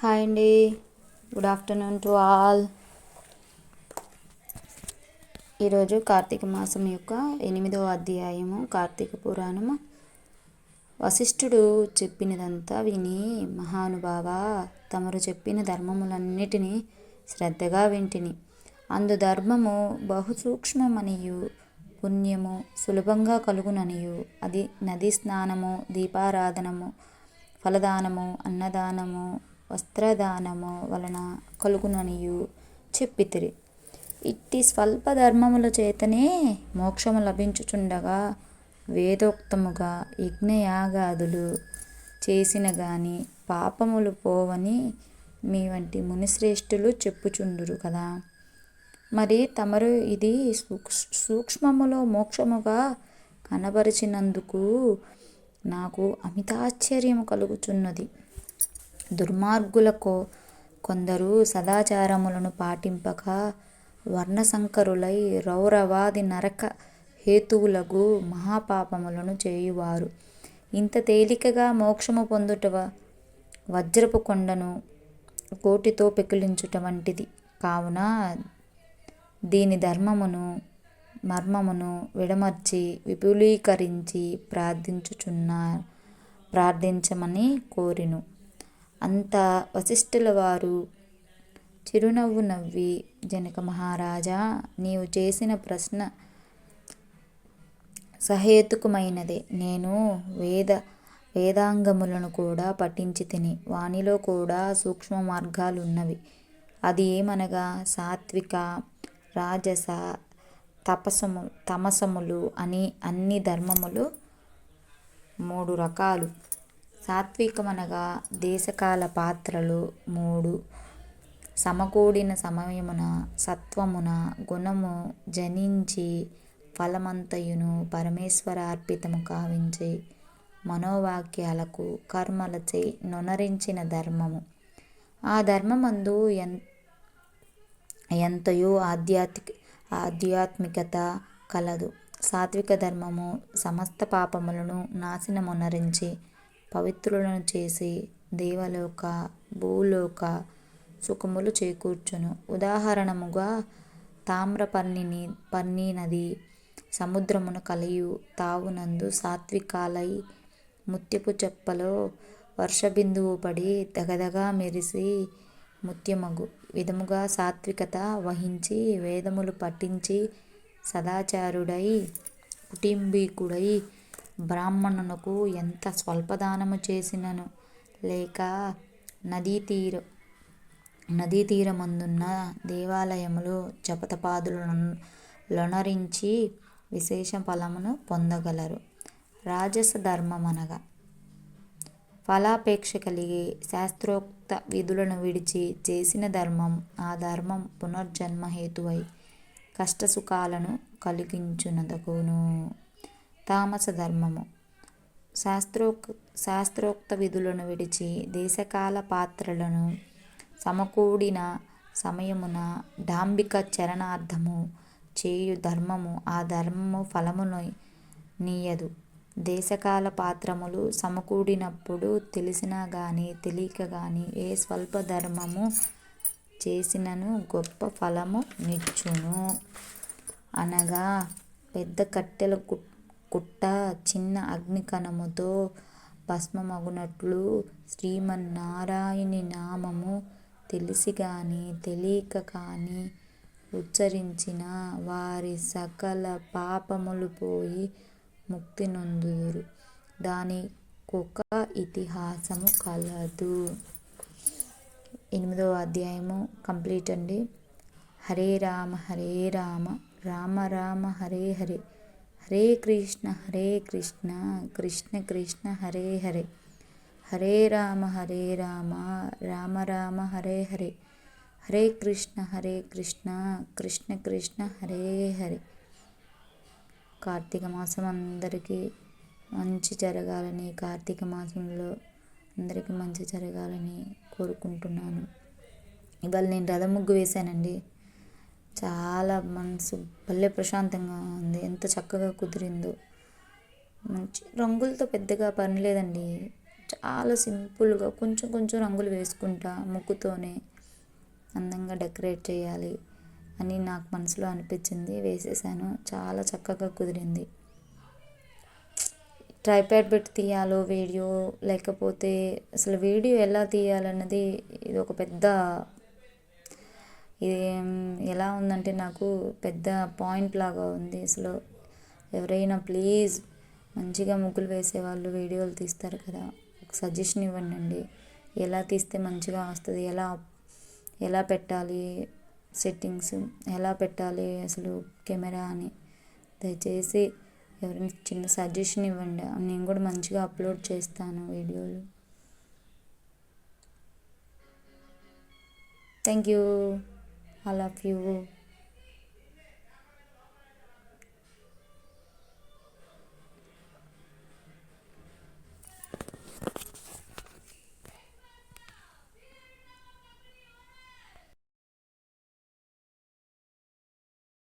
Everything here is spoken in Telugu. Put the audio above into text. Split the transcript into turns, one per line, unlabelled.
హాయ్ అండి. Good afternoon to all. ఈరోజు కార్తీక మాసం యొక్క 8వ అధ్యాయము కార్తీక పురాణము. వశిష్ఠుడు చెప్పినదంతా విని, మహానుభావ, తమరు చెప్పిన ధర్మములన్నిటినీ శ్రద్ధగా వింటిని. అందు ధర్మము బహుసూక్ష్మమనియు పుణ్యము సులభంగా కలుగుననియు, అది నదీ స్నానము, దీపారాధనము, ఫలదానము, అన్నదానము, వస్త్రదానము వలన కలుగుననియు చెప్పితిరి. ఇట్టి స్వల్ప ధర్మముల చేతనే మోక్షము లభించుచుండగా వేదోక్తముగా యజ్ఞయాగాదులు చేసిన గాని పాపములు పోవని మీ వంటి మునిశ్రేష్ఠులు చెప్పుచుండురు కదా. మరి తమరు ఇది సూక్ష్మములో మోక్షముగా కనబరిచినందుకు నాకు అమితాశ్చర్యము కలుగుచున్నది. దుర్మార్గులకు కొందరు సదాచారములను పాటింపక వర్ణసంకరులై రౌరవాది నరక హేతువులగు మహాపాపములను చేయువారు. ఇంత తేలికగా మోక్షము పొందుట వజ్రపు కొండను కోటితో పెకిలించుట వంటిది. కావున దీని ధర్మమును మర్మమును విడమర్చి విపులీకరించి ప్రార్థించమని కోరిను. అంత వశిష్ఠుల వారు చిరునవ్వు నవ్వి, జనక మహారాజా, నీవు చేసిన ప్రశ్న సహేతుకమైనదే. నేను వేదాంగములను కూడా పఠించి తిని, వానిలో కూడా సూక్ష్మ మార్గాలున్నవి. అది ఏమనగా సాత్విక, రాజస, తమసములు అని అన్ని ధర్మములు 3 రకాలు. సాత్వికమనగా దేశకాల పాత్రలు 3 సమకూడిన సమయమున సత్వమున గుణము జనించి ఫలమంతయును పరమేశ్వరార్పితము కావించి మనోవాక్యాలకు కర్మలచే నొనరించిన ధర్మము. ఆ ధర్మమందు ఎంతయో ఆధ్యాత్మికత కలదు. సాత్విక ధర్మము సమస్త పాపములను నాశనమొనరించి పవిత్రులను చేసి దేవలోక భూలోక సుఖములు చేకూర్చును. ఉదాహరణముగా తామ్రపర్ణి నది సముద్రమున కలియు తావునందు సాత్వికాలై ముత్యపు చెప్పలో వర్షబిందువు పడి దగదగా మెరిసి ముత్యమగు విధముగా సాత్వికత వహించి వేదములు పఠించి సదాచారుడై కుటుంబీకుడై బ్రాహ్మణునకు ఎంత స్వల్పదానము చేసినను లేక నదీతీరమందున్న దేవాలయములు జపతపాదులొనరించి విశేష ఫలమును పొందగలరు. రాజస ధర్మమనగా ఫలాపేక్ష కలిగి శాస్త్రోక్త విధులను విడిచి చేసిన ధర్మం. ఆ ధర్మం పునర్జన్మ హేతువై కష్టసుఖాలను కలిగించునదగును. తామస ధర్మము శాస్త్రోక్త విధులను విడిచి దేశకాల పాత్రలను సమకూడిన సమయమున డాంబిక చరణార్థము చేయు ధర్మము. ఆ ధర్మము ఫలమును నీయదు. దేశకాల పాత్రములు సమకూడినప్పుడు తెలిసినా గాని తెలియక గాని ఏ స్వల్ప ధర్మము చేసినను గొప్ప ఫలము నిచ్చును. అనగా పెద్ద కట్టెల కుట్ట చిన్న అగ్నికణముతో భస్మమగునట్లు శ్రీమన్నారాయణి నామము తెలిసి గాని తెలియక కాని ఉచ్చరించిన వారి సకల పాపములు పోయి ముక్తి నొందుదురు. దానికొక ఇతిహాసము కలదు. 8వ అధ్యాయము కంప్లీట్ అండి. హరే రామ రామ రామ హరే హరే, హరే కృష్ణ కృష్ణ కృష్ణ హరే హరే, హరే రామ రామ రామ హరే హరే, హరే కృష్ణ కృష్ణ కృష్ణ హరే హరే. కార్తీక మాసం అందరికీ మంచి జరగాలని, కార్తీక మాసంలో అందరికీ మంచి జరగాలని కోరుకుంటున్నాను. ఇవాళ నేను రథం ముగ్గు వేశానండి. చాలా మనసు భలే ప్రశాంతంగా ఉంది. ఎంత చక్కగా కుదిరిందో. మంచి రంగులతో పెద్దగా పని లేదండి. చాలా సింపుల్గా కొంచెం కొంచెం రంగులు వేసుకుంటా ముగ్గుతోనే అందంగా డెకరేట్ చేయాలి అని నాకు మనసులో అనిపించింది, వేసేసాను. చాలా చక్కగా కుదిరింది. ట్రైప్యాడ్ పెట్టి తీయాలో వీడియో, లేకపోతే అసలు వీడియో ఎలా తీయాలన్నది ఇది ఒక పెద్ద, ఇది ఎలా ఉందంటే నాకు పెద్ద పాయింట్ లాగా ఉంది. అసలు ఎవరైనా ప్లీజ్ మంచిగా ముగ్గులు వేసేవాళ్ళు వీడియోలు తీస్తారు కదా, ఒక సజెషన్ ఇవ్వండి. ఎలా తీస్తే మంచిగా వస్తుంది, ఎలా పెట్టాలి సెట్టింగ్స్, ఎలా పెట్టాలి అసలు కెమెరా అని దయచేసి ఎవరైనా చిన్న సజెషన్ ఇవ్వండి. నేను కూడా మంచిగా అప్లోడ్ చేస్తాను వీడియోలు. Thank you, all of you.